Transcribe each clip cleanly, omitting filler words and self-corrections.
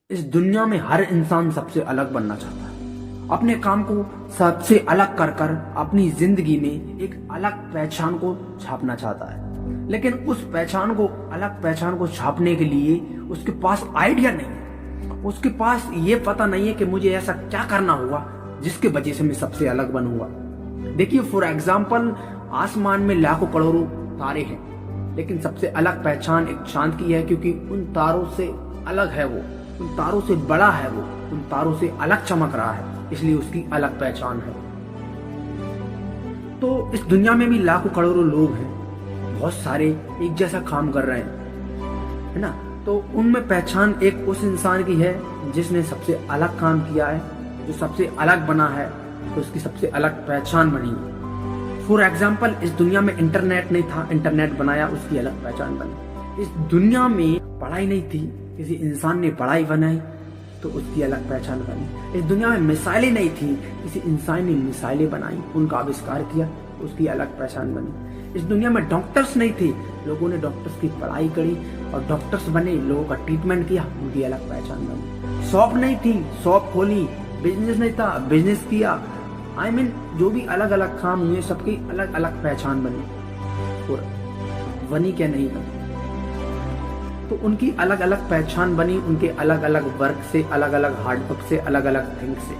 इस दुनिया में हर इंसान सबसे अलग बनना चाहता है। अपने काम को सबसे अलग कर कर अपनी जिंदगी में एक अलग पहचान को छापना चाहता है, लेकिन उस पहचान को अलग पहचान को छापने के लिए उसके पास आइडिया नहीं है। उसके पास ये पता नहीं है कि मुझे ऐसा क्या करना होगा जिसके वजह से मैं सबसे अलग बनूंगा। देखिए, फॉर एग्जाम्पल, आसमान में लाखों करोड़ों तारे हैं, लेकिन सबसे अलग पहचान एक चांद की है, क्योंकि उन तारों से अलग है वो, उन तारों से बड़ा है वो, उन तारों से अलग चमक रहा है, इसलिए उसकी अलग पहचान है। तो इस दुनिया में भी लाखों करोड़ों लोग हैं, बहुत सारे एक जैसा काम कर रहे हैं, है ना। तो उनमें पहचान एक उस इंसान की है जिसने सबसे अलग काम किया है, जो सबसे अलग बना है, तो उसकी सबसे अलग पहचान बनी है। फॉर एग्जाम्पल, इस दुनिया में इंटरनेट नहीं था, इंटरनेट बनाया, उसकी अलग पहचान बनी। इस दुनिया में पढ़ाई नहीं थी, किसी इंसान ने पढ़ाई बनाई, तो उसकी अलग पहचान बनी। इस दुनिया में मिसाइलें नहीं थी, किसी इंसान ने मिसाइलें बनाई, उनका आविष्कार किया, उसकी अलग पहचान बनी। इस दुनिया में डॉक्टर्स नहीं थे, लोगों ने डॉक्टर्स की पढ़ाई करी और डॉक्टर्स बने, लोगों का ट्रीटमेंट किया, उनकी अलग पहचान बनी। शॉप नहीं थी, शॉप खोली, बिजनेस नहीं था, बिजनेस किया। I mean, जो भी अलग अलग काम हुए, सबकी अलग अलग पहचान बनी। और बनी क्या नहीं बनी, तो उनकी अलग अलग पहचान बनी, उनके अलग अलग वर्क से, अलग अलग हार्डवर्क से, अलग अलग थिंक से।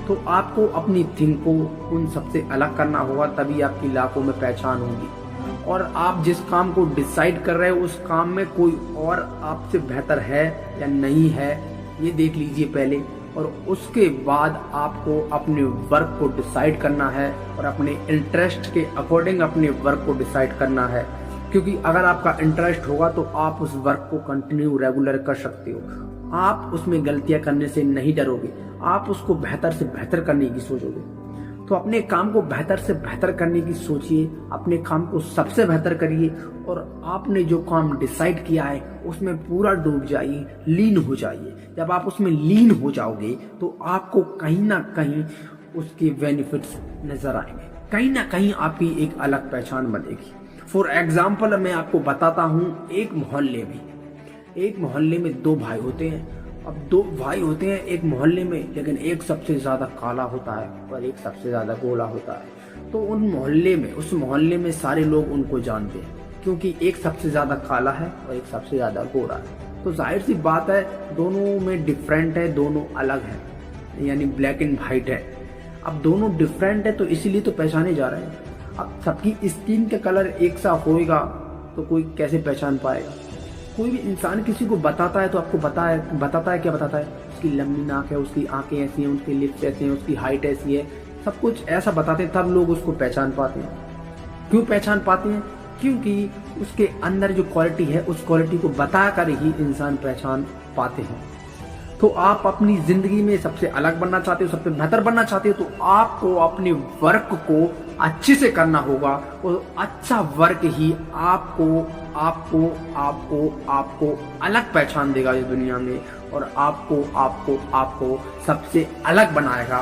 तो आपको अपनी थिंक को उन सबसे अलग करना होगा, तभी आपकी लाखों में पहचान होगी। और आप जिस काम को डिसाइड कर रहे हो, उस काम में कोई और आपसे बेहतर है या नहीं है, ये देख लीजिए पहले, और उसके बाद आपको अपने वर्क को डिसाइड करना है और अपने इंटरेस्ट के अकॉर्डिंग अपने वर्क को डिसाइड करना है। क्योंकि अगर आपका इंटरेस्ट होगा तो आप उस वर्क को कंटिन्यू रेगुलर कर सकते हो, आप उसमें गलतियां करने से नहीं डरोगे, आप उसको बेहतर से बेहतर करने की सोचोगे। तो अपने काम को बेहतर से बेहतर करने की सोचिए, अपने काम को सबसे बेहतर करिए, और आपने जो काम डिसाइड किया है उसमें पूरा डूब जाइए, लीन हो जाइए। जब आप उसमें लीन हो जाओगे तो आपको कहीं ना कहीं उसके बेनिफिट्स नजर आएंगे, कहीं ना कहीं आपकी एक अलग पहचान बनेगी। फॉर एग्जाम्पल, मैं आपको बताता हूँ, एक मोहल्ले में दो भाई होते हैं। अब दो भाई होते हैं एक मोहल्ले में, लेकिन एक सबसे ज्यादा काला होता है और एक सबसे ज्यादा गोरा होता है। तो उस मोहल्ले में सारे लोग उनको जानते हैं, क्योंकि एक सबसे ज्यादा काला है और एक सबसे ज्यादा गोरा है। तो जाहिर सी बात है, दोनों में डिफरेंट है, दोनों अलग है, यानी ब्लैक एंड व्हाइट है। अब दोनों डिफरेंट है तो इसीलिए तो पहचाने जा रहे हैं। अब सबकी स्किन का कलर एक सा होएगा तो कोई कैसे पहचान पाएगा। कोई भी इंसान किसी को बताता है तो आपको बताता है क्या बताता है, उसकी लंबी नाक है, उसकी आंखें ऐसी हैं, उसके लिप्स ऐसे हैं, उसकी हाइट ऐसी है, सब कुछ ऐसा बताते हैं, तब लोग उसको पहचान पाते हैं। क्यों पहचान पाते हैं? क्योंकि उसके अंदर जो क्वालिटी है, उस क्वालिटी को बता कर ही इंसान पहचान पाते हैं। तो आप अपनी जिंदगी में सबसे अलग बनना चाहते हो, सबसे बेहतर बनना चाहते हो, तो आपको अपने वर्क को अच्छे से करना होगा, और अच्छा वर्क ही आपको आपको आपको आपको अलग पहचान देगा इस दुनिया में, और आपको आपको आपको सबसे अलग बनाएगा।